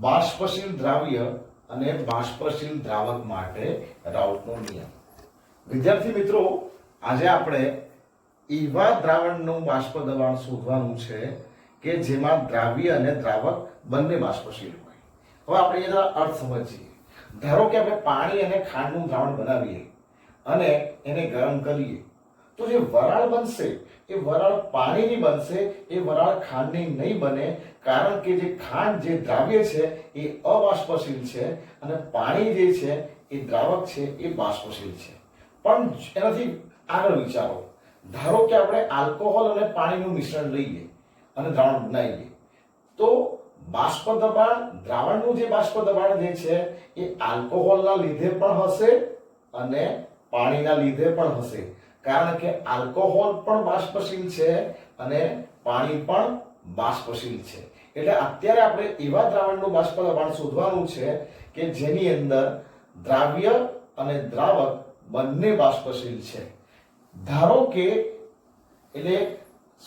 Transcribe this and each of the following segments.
બાષ્પશીલ દ્રાવ્ય અને બાષ્પશીલ દ્રાવક માટે રાઉટનો નિયમ. વિદ્યાર્થી મિત્રો, આજે આપણે એવા દ્રાવણનું બાષ્પ દબાણ શોધવાનું છે કે જેમાં દ્રાવ્ય અને દ્રાવક બંને બાષ્પશીલ હોય. હવે આપણે એનો અર્થ સમજીએ. ધારો કે આપણે પાણી અને ખાંડનું દ્રાવણ બનાવીએ અને એને ગરમ કરીએ તો જે વરાળ બનશે એ વરાળ પાણીની બનશે, એ વરાળ ખાંડની નહીં બને. કારણ કે જે ખાંડ જે દ્રાવ્ય છે એ અબાષ્પશીલ છે અને પાણી જે છે એ દ્રાવક છે એ બાષ્પશીલ છે. પણ એનાથી આગળ વિચારો. ધારો કે આપણે આલ્કોહોલ અને પાણીનું મિશ્રણ લઈએ અને દ્રાવણ બનાવીએ તો બાષ્પ દબાણ, દ્રાવણનું જે બાષ્પ દબાણ જે છે એ આલ્કોહોલના લીધે પણ હશે અને પાણીના લીધે પણ હશે. કારણ કે આલ્કોહોલ પણ બાષ્પશીલ છે અને પાણી પણ બાષ્પશીલ છે. એટલે અત્યારે આપણે એવા દ્રાવણનું બાષ્પ દબાણ શોધવાનું છે કે જેની અંદર દ્રાવ્ય અને દ્રાવક બંને બાષ્પશીલ છે. ધારો કે એટલે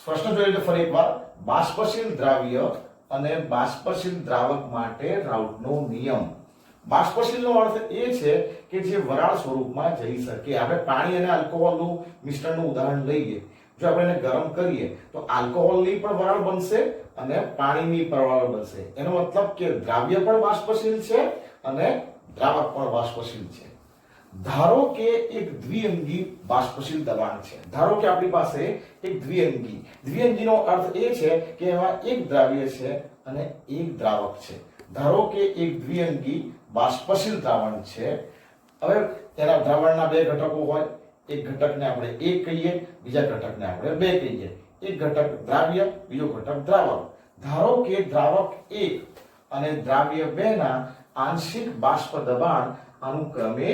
પ્રશ્ન જોઈએ ફરી એકવાર, બાષ્પશીલ દ્રાવ્ય અને બાષ્પશીલ દ્રાવક માટે રાઉટનો નિયમ. બાષ્પશીલનો અર્થ એ છે કે જે વરાળ સ્વરૂપમાં જઈ શકે. આપણે પાણી અને આલ્કોહોલનું મિશ્રણનું ઉદાહરણ લઈએ. જો આપણે એને ગરમ કરીએ તો આલ્કોહોલની પણ વરાળ બનશે અને પાણીની પણ વરાળ બનશે. એનો મતલબ કે દ્રાવ્ય પણ બાષ્પશીલ છે અને દ્રાવક પણ બાષ્પશીલ છે. ધારો કે એક દ્વિઅંગી બાષ્પશીલ દબાણ છે. ધારો કે આપણી પાસે એક દ્વિઅંગીનો અર્થ એ છે કે એમાં એક દ્રાવ્ય છે અને એક દ્રાવક છે. ધારો કે એક દ્વિઅંગી બાષ્પશીલ દ્રાવણ છે. હવે તેના દ્રાવણના બે ઘટકો હોય. એક ઘટકને આપણે 1 કહીએ, બીજા ઘટકને આપણે 2 કહીએ. એક ઘટક દ્રાવ્ય, બીજો ઘટક દ્રાવક. ધારો કે દ્રાવક 1 અને દ્રાવ્ય 2 ના આંશિક બાષ્પ દબાણ અનુક્રમે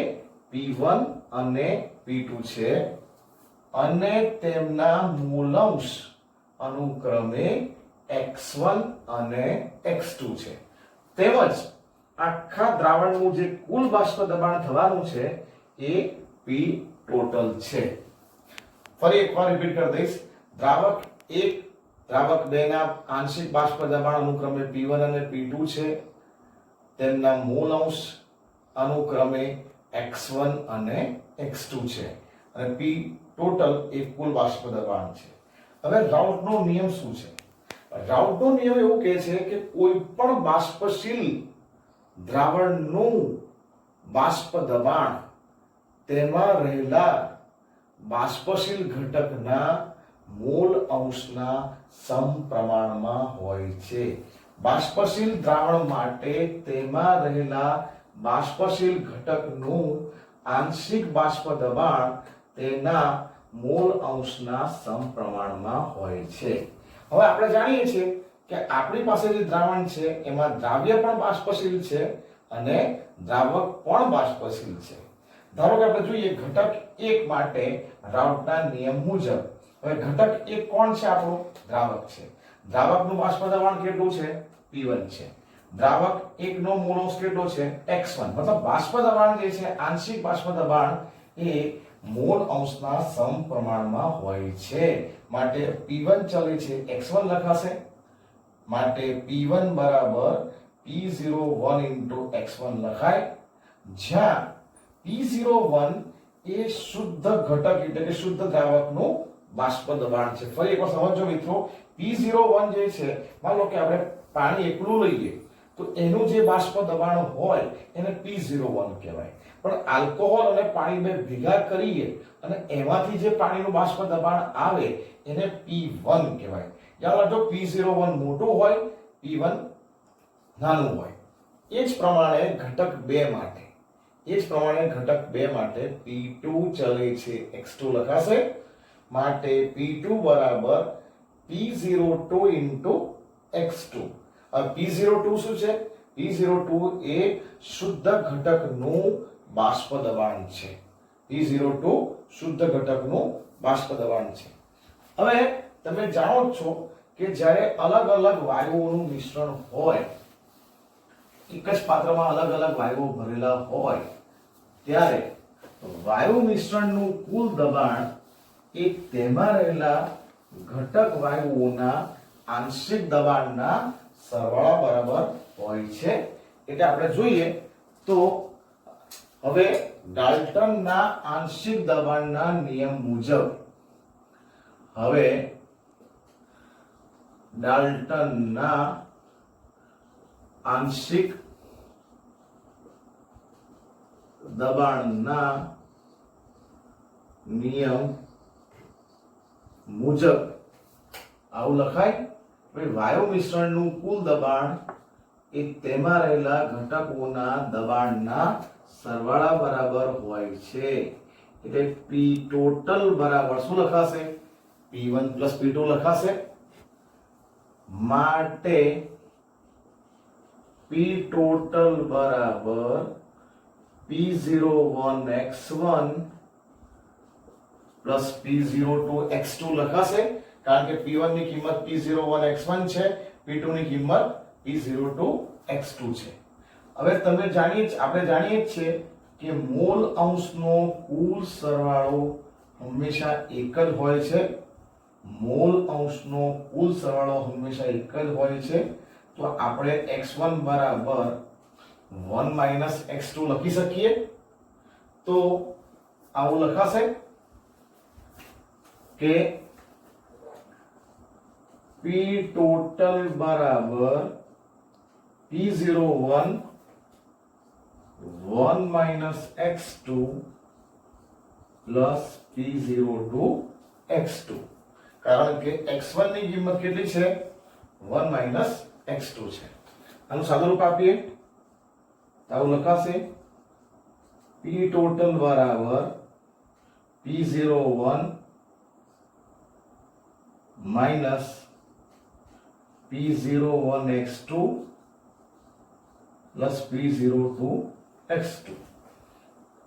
P1 અને P2 છે અને તેમના મૂલાંશ અનુક્રમે x1 અને x2 છે. તેમજ આખા દ્રાવણનું જે કુલ બાષ્પ દબાણ થવાનું છે એ P ટોટલ છે. ફરી એકવાર રિપીટ કરી દઈશ. દ્રાવક 1, દ્રાવક 2 ના આંશિક બાષ્પ દબાણ અનુક્રમે P1 અને P2 છે. તેમના મૂળ અંશ અનુક્રમે x1 અને x2 છે અને P ટોટલ એ કુલ બાષ્પ દબાણ છે. હવે રાઉટનો નિયમ શું છે? રાઉટનો નિયમ એવું કહે છે કે કોઈ પણ બાષ્પશીલ દ્રાવણનું બાષ્પ દબાણ તેમાં રહેલા બાષ્પશીલ ઘટકના મૂળ અંશના સમપ્રમાણમાં હોય છે. બાષ્પશીલ દ્રાવણ માટે તેમાં રહેલા બાષ્પશીલ ઘટકનું આંશિક બાષ્પ દબાણ તેના મૂળ અંશના સમપ્રમાણમાં હોય છે. હવે આપણે જાણીએ છીએ કે આપણી પાસે જે દ્રાવણ છે એમાં દ્રાવ્ય પણ બાષ્પશીલ છે અને દ્રાવક પણ બાષ્પશીલ છે. ધારો કે આપણે જોઈએ ઘટક 1 માટે રાઉટના નિયમ મુજબ. હવે ઘટક 1 કોણ છે? આપણો દ્રાવક છે. દ્રાવકનું બાષ્પ દબાણ કેટલું છે? P1 છે. દ્રાવક 1 નો મૂળ અંશ કેટલો છે? x1. મતલબ બાષ્પ દબાણ જે છે, આંશિક બાષ્પ દબાણ એ મૂળ અંશના સમપ્રમાણમાં હોય છે. માટે P1 ચલે છે x1 લખાશે. માટે P1 બરાબર P01 x1 લખાય. જ્યાં P01 એ શુદ્ધ ઘટક એટલે કે શુદ્ધ દ્રાવકનું બાષ્પ દબાણ છે. ફરી એકવાર સમજો મિત્રો. P01 જે છે, માનો કે આપણે પાણી એકલું લઈએ તો એનું જે બાષ્પ દબાણ હોય એને P01 કહેવાય. પણ આલ્કોહોલ અને પાણી બે ભેગા કરીએ અને એમાંથી જે પાણીનું બાષ્પ દબાણ આવે એને P1 કહેવાય. યાદ રાખજો, P01 મોટું હોય, P1 નાનું હોય. એ જ પ્રમાણે ઘટક 2 માટે P2 ચલે છે x2 લખાશે. માટે P2 બરાબર P02 x2. P02 શું છે? P02 એ શુદ્ધ ઘટકનું બાષ્પ દબાણ છે. P02 શુદ્ધ ઘટકનું બાષ્પ દબાણ છે. હવે તમે જાણો છો કે જ્યારે અલગ અલગ વાયુઓનું મિશ્રણ હોય, એક જ પાત્રમાં અલગ અલગ વાયુઓ ભરેલા હોય ત્યારે વાયુ મિશ્રણનું કુલ દબાણ એ તેમાં રહેલા ઘટક વાયુઓના આંશિક દબાણના સરવાળા બરાબર હોય છે. એટલે આપણે જોઈએ તો હવે ડાલ્ટનના આંશિક દબાણના નિયમ મુજબ હવે ડાલ્ટનના આંશિક દબાણના નિયમ મુજબ આવું લખાય કે વાયુ મિશ્રણનું કુલ દબાણ એ તેમાં રહેલા ઘટકોના દબાણના સરવાળા બરાબર હોય છે એટલે P ટોટલ બરાબર શું લખાશે P1 P2 લખાશે માટે P ટોટલ બરાબર P01x1 પ્લસ P02 x2 લખાશે કારણ કે P1 ની કિંમત P01 x1 છે P2 ની કિંમત P02 x2 છે હવે આપણે જાણીએ છીએ કે મોલ અંશનો કુલ સરવાળો હંમેશા એક જ હોય છે મોલ અંશનો કુલ સરવાળો હંમેશા એક જ હોય છે તો આપણે x1 બરાબર 1 - x2 લખી શકીએ તો આવું લખાશે કે P ટોટલ બરાબર P01 1 - x2 plus P02 x2 કારણ કે x1 ની કિંમત કેટલી છે 1 - x2 છે આનું સાદું રૂપ આપીએ તો આવું લખાશે P ટોટલ બરાબર P01 minus P01 x2 plus P02 x2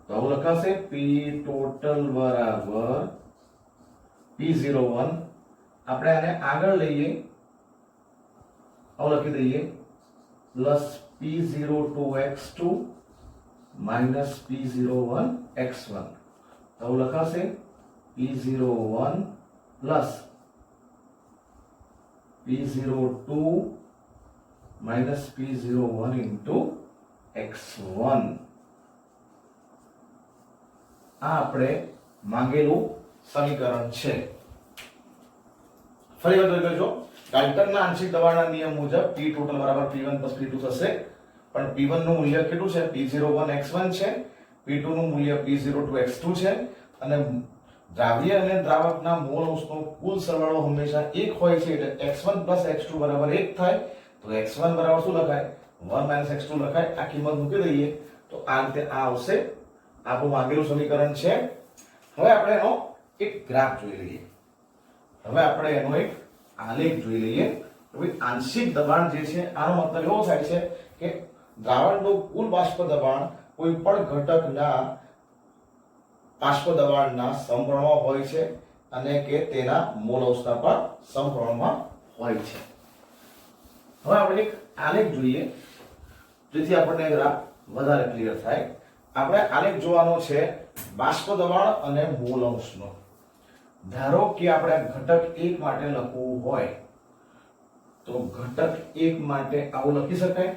તો આવું લખાશે P ટોટલ બરાબર P01 આપણે આને આગળ લઈએ આવું લખી દઈએ plus P02 x2 minus P01 x1 તો આવું લખાશે P01 plus P02 minus P01 into x1 આ આપણે માંગેલું સમીકરણ છે ફરી વાર જોઈ લેજો ડાલ્ટનના આંશિક દબાણના નિયમ મુજબ P ટોટલ બરાબર P1 P2 થશે પણ P1 નું મૂલ્ય કેટલું છે P01 x1 છે P2 નું મૂલ્ય P02 x2 છે અને દ્રાવ્ય અને દ્રાવકના મોલ અંશનો કુલ સરવાળો હંમેશા 1 હોય છે એટલે x1 x2 બરાબર 1 થાય તો x1 બરાબર શું લખાય 1 - x2 લખાય આ કિંમત મૂકી દઈએ તો આ રીતે આ આવશે આપણું માંગેલું સમીકરણ છે હવે આપણે એનો એક ગ્રાફ જોઈ લઈએ હવે આપણે એનો એક આલેખ જોઈ લઈએ તો ભાઈ આંશિક દબાણ જે છે આનો મતલબ એવો થાય છે કે દ્રાવણનું કુલ બાષ્પ દબાણ કોઈ પણ ઘટકના બાષ્પ દબાણના સમપ્રમાણમાં હોય છે અને કે તેના મોલ અવસ્થા પર સમપ્રમાણમાં હોય છે હવે આપણે એક આલેખ જોઈએ જેથી આપણને ગ્રાફ વધારે ક્લિયર થાય આપણે આલેખ જોવાનો છે બાષ્પ દબાણ અને મોલ અંશનો ધારો કે આપણે ઘટક 1 માટે લખવું હોય તો ઘટક 1 માટે આવું લખી શકાય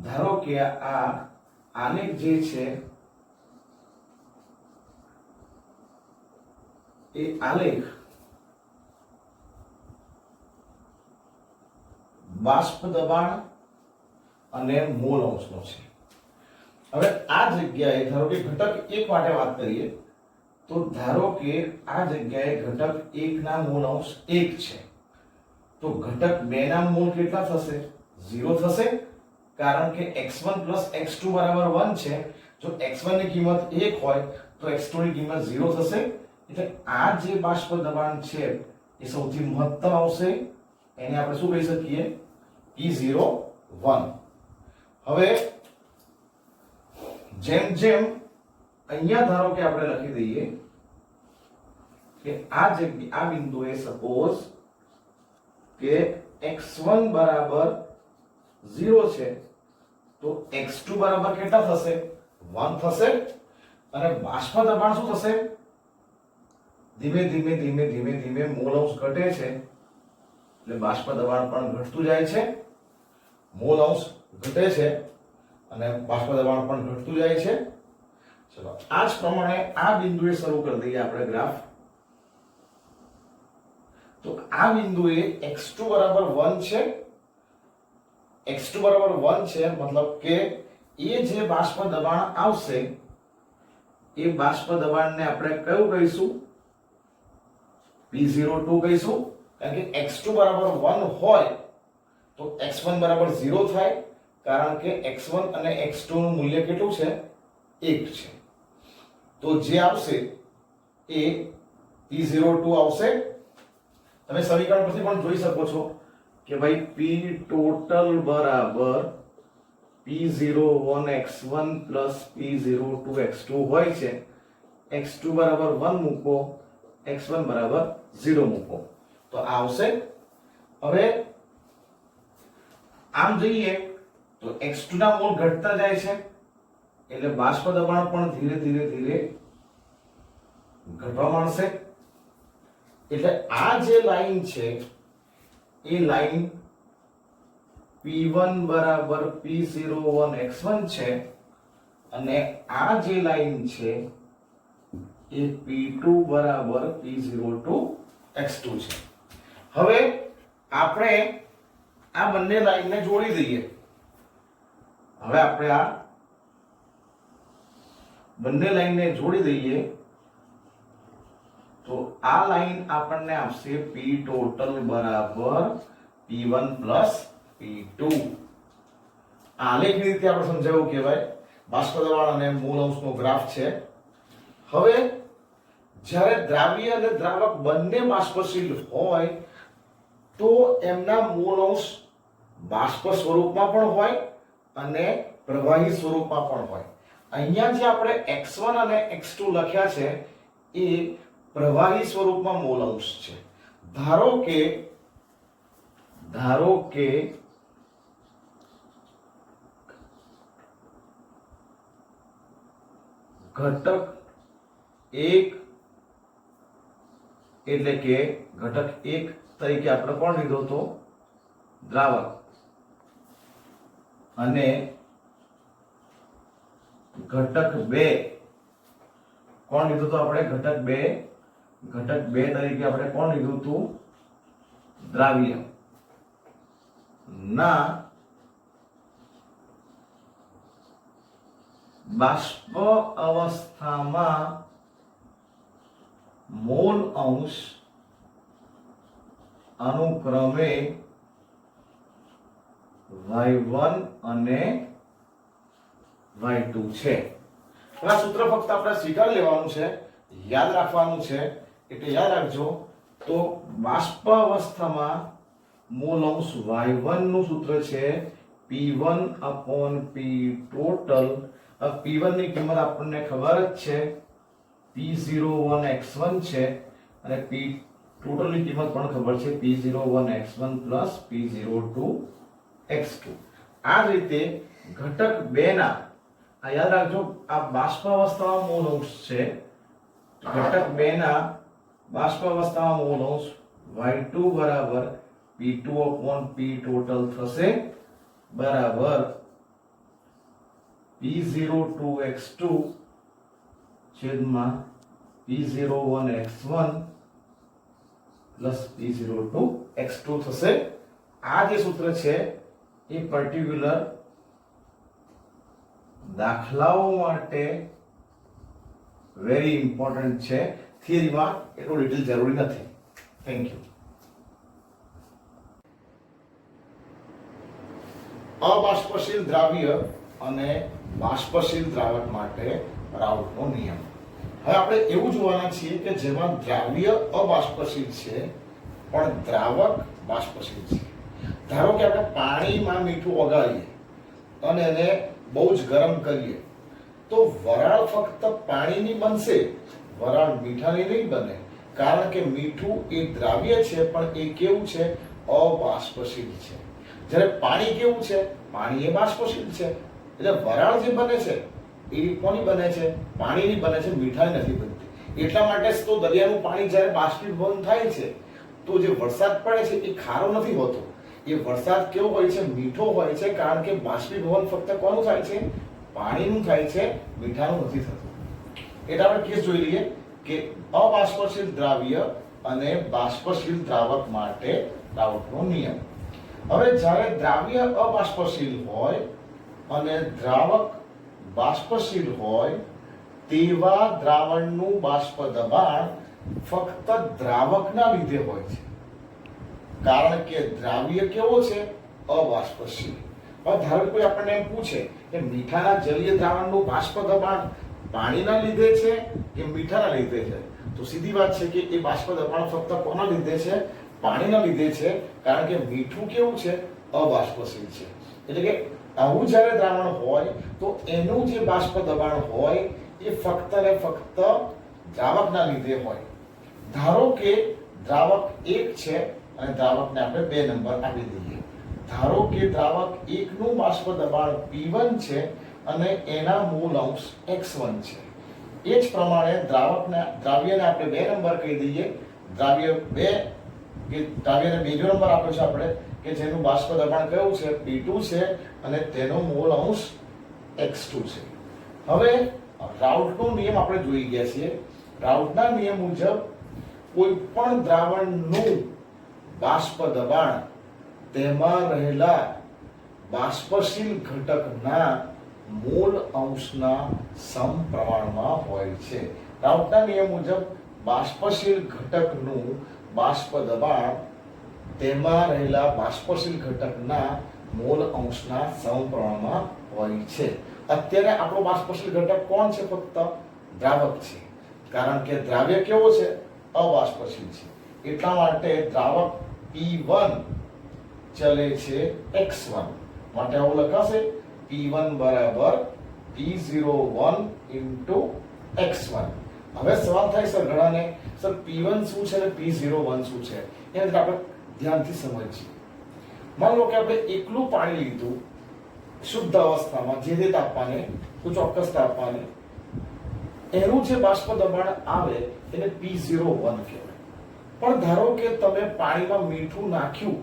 ધારો કે આ આલેખ જે છે એ આલેખ બાષ્પ દબાણ અને મોલ અંશનો છે હવે આ જગ્યાએ ધારો કે ઘટક 1 માટે વાત કરીએ તો ધારો કે આ જગ્યાએ ઘટક 1 ના મોલ અંશ 1 છે તો ઘટક 2 ના મોલ કેટલા થશે 0 થશે કારણ કે x1 x2 બરાબર 1 છે જો x1 ની કિંમત 1 હોય તો x2 ની કિંમત 0 થશે એટલે આ જે બાષ્પ દબાણ છે એ સૌથી મહત્તમ આવશે એને આપણે શું કહી શકીએ P01 હવે જેમ જેમ અહીંયા ધારો કે આપણે લખી દઈએ કે આ જગ્યા આ બિંદુએ સપોઝ કે x1 બરાબર 0 છે તો x2 બરાબર કેટલા થશે 1 થશે અને બાષ્પ દબાણ શું થશે ધીમે ધીમે મોલ અંશ ઘટે છે એટલે બાષ્પ દબાણ પણ ઘટતું જાય છે મોલ અંશ ઘટે છે અને બાષ્પ દબાણ પણ ઘટતું જાય છે. ચલો આ જ પ્રમાણે આ બિંદુએ શરૂ કરી દઈએ આપણે ગ્રાફ. તો આ બિંદુએ x2 બરાબર 1 છે. x2 બરાબર 1 છે મતલબ કે એ જે બાષ્પ દબાણ આવશે એ બાષ્પ દબાણને આપણે કયું કહીશું? P02 કહીશું. કારણ કે x2 બરાબર 1 હોય તો x1 બરાબર 0 થાય, કારણ કે x1 અને x2 નું મૂલ્ય કેટલું છે? 1 છે. તો જે આવશે એ P02 આવશે. તમે સમીકરણ પરથી પણ જોઈ શકો છો કે ભાઈ P ટોટલ બરાબર P01x1 P02x2 હોય છે. x2 બરાબર 1 મૂકો, x1 બરાબર 0 મૂકો તો આવશે. હવે આમ જોઈએ તો x2 ના મોલ ઘટતા જાય છે એટલે બાષ્પ દબાણ પણ ધીરે ધીરે ઘટવા માંડશે. એટલે આ જે લાઈન છે એ લાઈન P1 બરાબર P01x1 છે અને આ જે લાઈન છે એ P2 બરાબર P02x2 છે. હવે આપણે આ બંને લાઈનને જોડી દઈએ. હવે આપણે આ બંને લાઈનને જોડી દઈએ તો આ લાઈન આપણને આપશે P ટોટલ બરાબર P1 P2. આલેખની રીતે આપણે સમજાવ્યું કે ભાઈ બાષ્પ દબાણ અને મૂળ અંશનો ગ્રાફ છે. હવે જ્યારે દ્રાવ્ય અને દ્રાવક બંને બાષ્પશીલ હોય તો એમના મૂળ અંશ બાષ્પ સ્વરૂપમાં પણ હોય અને પ્રવાહી સ્વરૂપમાં પણ હોય. અહીંયા જે આપણે x1 અને x2 લખ્યા છે એ પ્રવાહી સ્વરૂપમાં મૂળ અંશ છે. ધારો કે ઘટક 1 એટલે કે ઘટક 1 તરીકે આપણે કોણ લીધો તો? દ્રાવક. અને ઘટક 2 કોણ લીધું તો આપણે? ઘટક 2 તરીકે આપણે કોણ લીધું હતું? દ્રાવ્ય. ના બાષ્પ અવસ્થામાં મોલ અંશ અનુક્રમે y1 અને y2 છે. આ સૂત્ર ફક્ત આપણે સ્વીકારી લેવાનું છે, યાદ રાખવાનું છે. એટલે યાદ રાખજો તો બાષ્પ અવસ્થામાં મૂલ અંશ y1 નું સૂત્ર છે P1/P ટોટલ. P1 ની કિંમત આપણને ખબર જ છે P01x1 છે અને P ટોટલ ની કિંમત પણ ખબર છે P01x1 P02x2. આ રીતે ઘટક 2 ના આ યાદ રાખજો આ બાષ્પ અવસ્થામાં મૂળ અંશ છે. ઘટક 2 ના બાષ્પ અવસ્થામાં મૂળ અંશ y2 બરાબર P2/P ટોટલ થશે બરાબર P02x2 છેદમાં P01x1 P02x2 થશે. આ જે સૂત્ર છે એ પર્ટિક્યુલર દાખલાઓ માટે વેરી ઇમ્પોર્ટન્ટ છે. થિયરીમાં એટલું ડિટેલ જરૂરી નથી. Thank you. અબાષ્પશીલ દ્રાવ્ય અને બાષ્પશીલ દ્રાવક માટે રાઉટનો નિયમ. હવે આપણે એવું જોવાના છીએ કે જેમાં દ્રાવ્ય અબાષ્પશીલ છે પણ દ્રાવક બાષ્પશીલ છે. ધારો કે આપણે પાણીમાં મીઠું ઓગાળીએ અને એને બહુ જ ગરમ કરીએ તો વરાળ ફક્ત પાણીની બનશે, વરાળ મીઠાની નહીં બને. કારણ કે મીઠું એ દ્રાવ્ય છે પણ એ કેવું છે? અબાષ્પશીલ છે. જ્યારે પાણી કેવું છે? પાણી એ બાષ્પશીલ છે. એટલે વરાળ જે બને છે એ કોની બને છે? પાણીની બને છે, મીઠાની નથી બનતી. એટલા માટે જ તો દરિયાનું પાણી જ્યારે બાષ્પીભવન થાય છે તો જે વરસાદ પડે છે એ ખારો નથી હોતો. એ વરસાદ કેવો હોય છે? મીઠો હોય છે, કારણ કે બાષ્પીભવન ફક્ત કોનું થાય છે? પાણીનું થાય છે, મીઠાનું નથી થતું. એટલે આપણે કેસ જોઈ લઈએ કે અબાષ્પશીલ દ્રાવ્ય અને બાષ્પશીલ દ્રાવક માટે રાઉટનો નિયમ. હવે જ્યારે દ્રાવ્ય અબાષ્પશીલ હોય અને દ્રાવક બાષ્પશીલ હોય તેવા દ્રાવણનું બાષ્પ દબાણ ફક્ત દ્રાવકના લીધે હોય છે, કારણ કે દ્રાવ્ય કેવો છે? અબાષ્પશીલ. હવે ધારો કોઈ આપણને એમ પૂછે કે મીઠાના જલીય દ્રાવણનું બાષ્પ દબાણ પાણીના લીધે છે કે મીઠાના લીધે છે, તો સીધી વાત છે કે એ બાષ્પ દબાણ ફક્ત કોના લીધે છે? પાણીના લીધે છે, કારણ કે મીઠું કેવું છે? અબાષ્પશીલ છે. એટલે કે આવું જ્યારે દ્રાવણ હોય તો એનું જે બાષ્પ દબાણ હોય એ ફક્ત ને ફક્ત દ્રાવકના લીધે હોય. ધારો કે દ્રાવક 1 છે અને દ્રાવકને આપણે 2 નંબર આપી દઈએ. ધારો કે દ્રાવક 1 નું બાષ્પ દબાણ P1 છે અને એના મોલ અંશ x1 છે. એ જ પ્રમાણે દ્રાવ્યને આપણે 2 નંબર કહી દઈએ. દ્રાવ્ય 2 કે દ્રાવ્યને બીજો નંબર આપ્યો છે આપણે કે જેનું બાષ્પ દબાણ કયું છે? P2 છે અને તેનો મોલ અંશ x2 છે. હવે રાઉટનો નિયમ આપણે જોઈ ગયા છીએ. રાઉટના નિયમ મુજબ કોઈ પણ દ્રાવણનું બાષ્પ દબાણ તેમાં રહેલા બાષ્પશીલ ઘટકના મોલ અંશના સમપ્રમાણમાં હોય છે. રાઉટના નિયમ મુજબ બાષ્પશીલ ઘટકનું બાષ્પ દબાણ તેમાં રહેલા બાષ્પશીલ ઘટકના મોલ અંશના સમપ્રમાણમાં હોય છે. અત્યારે આપણો બાષ્પશીલ ઘટક કોણ છે? ફક્ત દ્રાવક છે, કારણ કે દ્રાવ્ય કેવો છે? અબાષ્પશીલ છે. એટલા માટે દ્રાવક P1 ચલે છે x1 માટે આવું લખાશે P1 બરાબર P01 into x1. હવે સવાલ થાય સર ઘણાને, સર P1 શું છે અને P01 શું છે? એને આપણે ધ્યાનથી સમજીએ. માની લો કે આપણે એકલું પાણી લીધું શુદ્ધ અવસ્થામાં, જે તાપમાને, કોઈ ચોક્કસ તાપમાને, એનું જે બાષ્પ દબાણ આવે એને P01 કહેવાય. પણ ધારો કે તમે પાણીમાં મીઠું નાખ્યું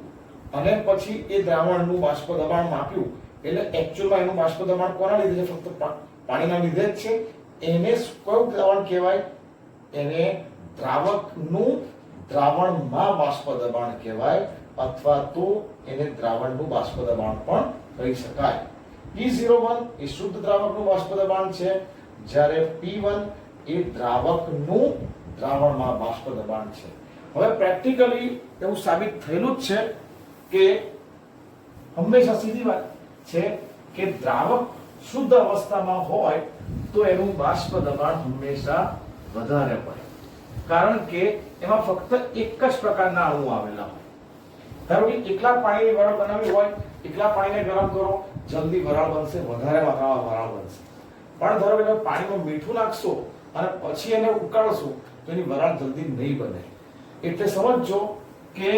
અને પછી એ દ્રાવણનું બાષ્પ દબાણ માપ્યું, એટલે એકચ્યુઅલમાં એનું બાષ્પ દબાણ કોના લીધે છે? ફક્ત પાણીના લીધે જ છે. એને કયું દ્રાવણ કહેવાય? એને દ્રાવકનું દ્રાવણમાં બાષ્પ દબાણ કહેવાય, અથવા તો એને દ્રાવણનું બાષ્પ દબાણ પણ કહી શકાય. P01 એ શુદ્ધ દ્રાવકનું બાષ્પ દબાણ છે, જ્યારે P1 એ દ્રાવકનું દ્રાવણમાં બાષ્પ દબાણ છે. હવે પ્રેક્ટિકલી એવું સાબિત થયેલું જ છે કે હંમેશા સીધી વાત છે કે દ્રાવક શુદ્ધ અવસ્થામાં હોય તો એનું બાષ્પ દબાણ હંમેશા વધારે પડે, કારણ કે એમાં ફક્ત એક જ પ્રકારના અણુ આવેલા હોય. ધારો કે એકલા પાણીની વરાળ બનાવી હોય, એકલા પાણીને ગરમ કરો, જલ્દી વરાળ બનશે, વધારે માત્રામાં વરાળ બનશે. પણ ધારો કે પાણીમાં મીઠું નાખશો અને પછી એને ઉકાળશો તો એની વરાળ જલ્દી નહીં બને. એટલે સમજો કે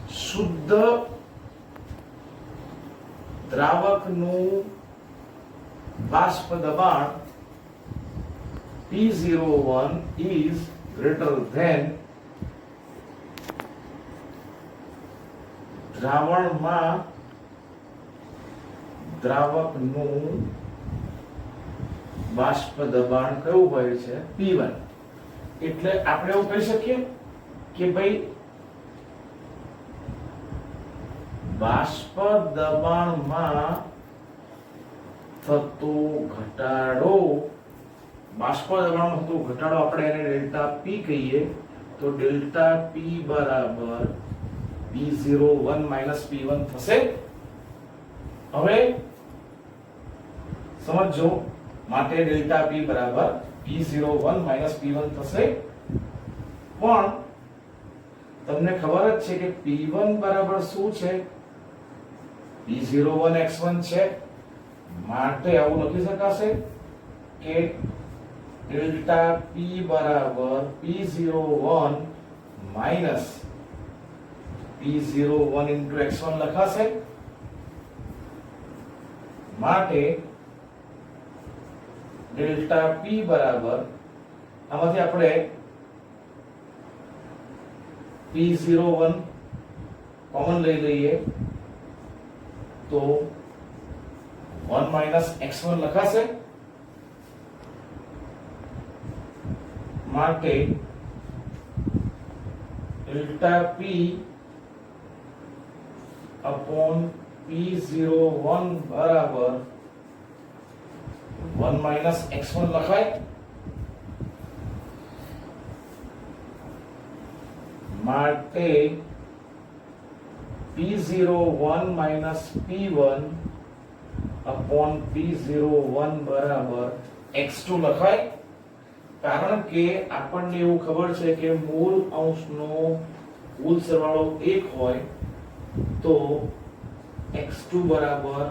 શુદ્ધ દ્રાવકનું બાષ્પ દબાણ P01 is greater than દ્રાવણમાં દ્રાવકનું બાષ્પ દબાણ કયું હોય છે? P1. એટલે આપણે એવું કહી શકીએ કે ભાઈ બાષ્પ દબાણમાં થતો ઘટાડો, બાષ્પ દબાણમાં થતો ઘટાડો આપણે એને ડેલ્ટા P કહીએ, તો ડેલ્ટા P બરાબર P01 માઈનસ P1 થશે. હવે સમજો, માટે ડેલ્ટા P બરાબર P01 માઈનસ P1 થશે. પણ તમને ખબર જ છે કે P1 બરાબર શું છે? P01 x1 છે. માટે આવું લખી શકાશે કે ડેલ્ટા P બરાબર P01 minus P01 into x1 લખાશે. માટે ડેલ્ટા P બરાબર, આમાંથી આપણે P01 કોમન લઈ લઈએ તો 1 માઇનસ x1 લખાશે, માટે ડેલ્ટા P अपॉन P01 बराबर 1 माइनस x1 લખાય, માટે P01 minus P1 upon P01 बराबर x2 લખાય, કારણ કે આપણને એવું ખબર છે કે મૂળ અંશનો કુલ સરવાળો 1 હોય તો x2 બરાબર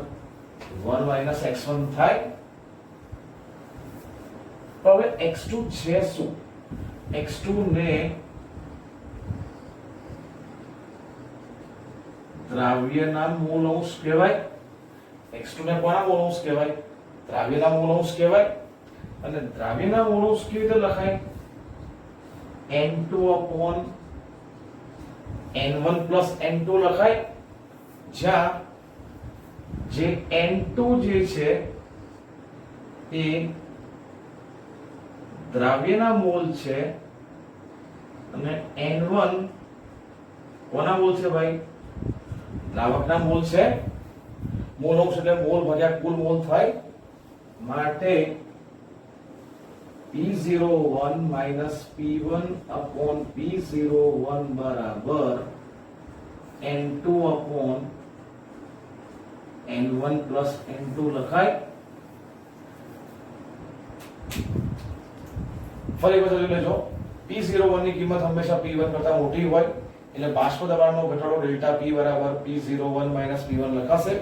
1 માઇનસ x1 થાય। હવે x2 છે શું? x2 ને દ્રાવ્યના મૂળ અંશ કહેવાય। x2 ને કોના મૂળ અંશ કહેવાય? દ્રાવ્યના મૂળ અંશ કહેવાય। અને દ્રાવ્યના મૂળ અંશ કેવી રીતે લખાય? n2 upon n1 plus n2 લખાય, જ્યાં જે n2 જે છે એ દ્રાવ્યના મોલ છે અને n1 કોના મોલ છે ભાઈ? દ્રાવકના મોલ છે। મોલ અંશ એટલે મોલ ભાગ્યા કુલ મોલ થાય, માટે P01 minus P1 upon P01 बराबर N2 upon N1 plus N2 લખાય। ફરી વખત જોઈ લેજો, P01 ની કિંમત હંમેશા P1 કરતા મોટી હોય એટલે બાષ્પ દબાણનો ઘટાડો ડેલ્ટા P બરાબર P01 minus P1 લખાશે,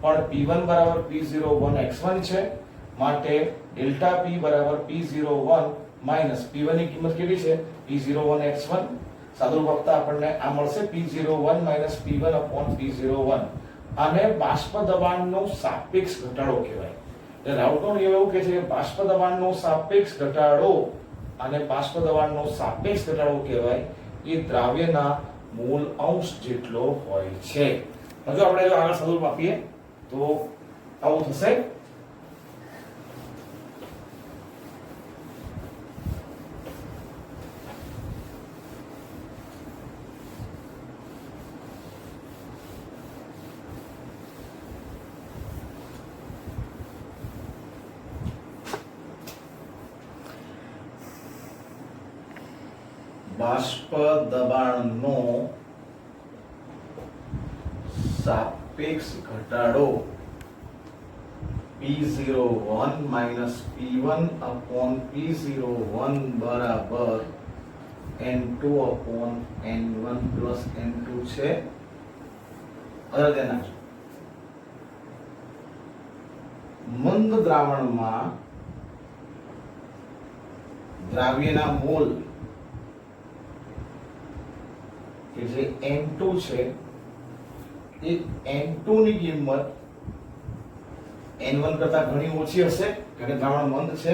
પણ P1 બરાબર P01 x1 છે, માટે ડેલ્ટા P બરાબર P01 માઈનસ P1 ની કિંમત કેટલી છે? P01 x1। સાદુરૂપ આપતા આપણને આ મળશે P01 minus P1 upon P01। આને બાષ્પ દબાણનો સાપેક્ષ ઘટાડો કહેવાય। એટલે રાઉટનો નિયમ એવું કહે છે કે બાષ્પ દબાણનો સાપેક્ષ ઘટાડો અને બાષ્પ દબાણનો સાપેક્ષ ઘટાડો કહેવાય, એ દ્રાવ્યના મૂળ અંશ જેટલો હોય છે। હજુ આપણે જો આગળ સાદુરૂપ આપીએ તો આવું થશે। બાષ્પ દબાણનો સાપેક્ષ ઘટાડો P01 minus P1 upon P01 બરાબર N2 upon N1 plus N2 છે। હવે ધ્યાન આપજો, મંદ દ્રાવણમાં દ્રાવ્યના મોલ કે જે N2 છે એ N2 ની કિંમત N1 કરતા ઘણી ઓછી હશે, કારણ કે દ્રાવણ મંદ છે,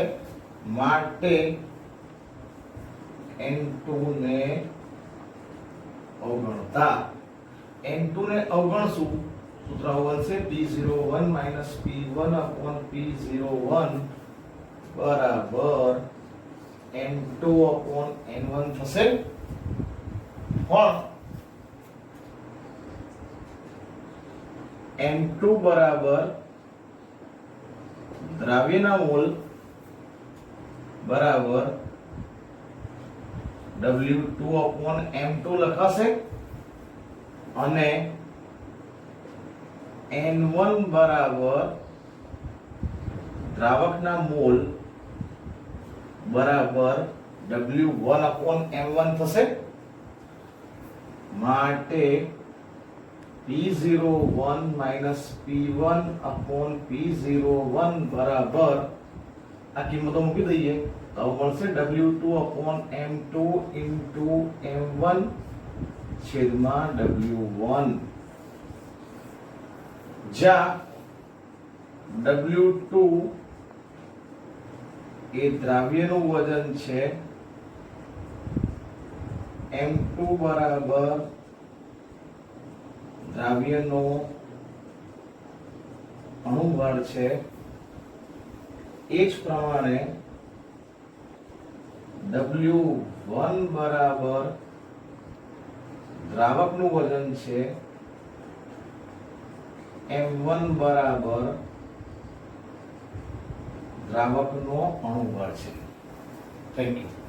માટે N2 ને અવગણતા N2 ને અવગણશું, સૂત્ર બનશે P01 minus P1 upon P01 બરાબર N2 upon N1 થશે। પણ N2 બરાબર દ્રાવ્યના મોલ બરાબર W2 upon M2 લખાશે, અને N1 બરાબર દ્રાવકના મોલ બરાબર W1 upon M1 થશે, માટે P01 minus P1 upon P01 બરાબર આ કિંમતો મૂકી દઈએ તો મળશે W2 upon M2 into M1 છેદમાં W1, જ્યાં W2 એ દ્રાવ્યનું વજન છે, M2 બરાબર દ્રાવ્યનો અણુબળ છે, એ જ પ્રમાણે W1 બરાબર દ્રાવકનું વજન છે, M1 બરાબર દ્રાવકનો અણુબળ છે. Thank you.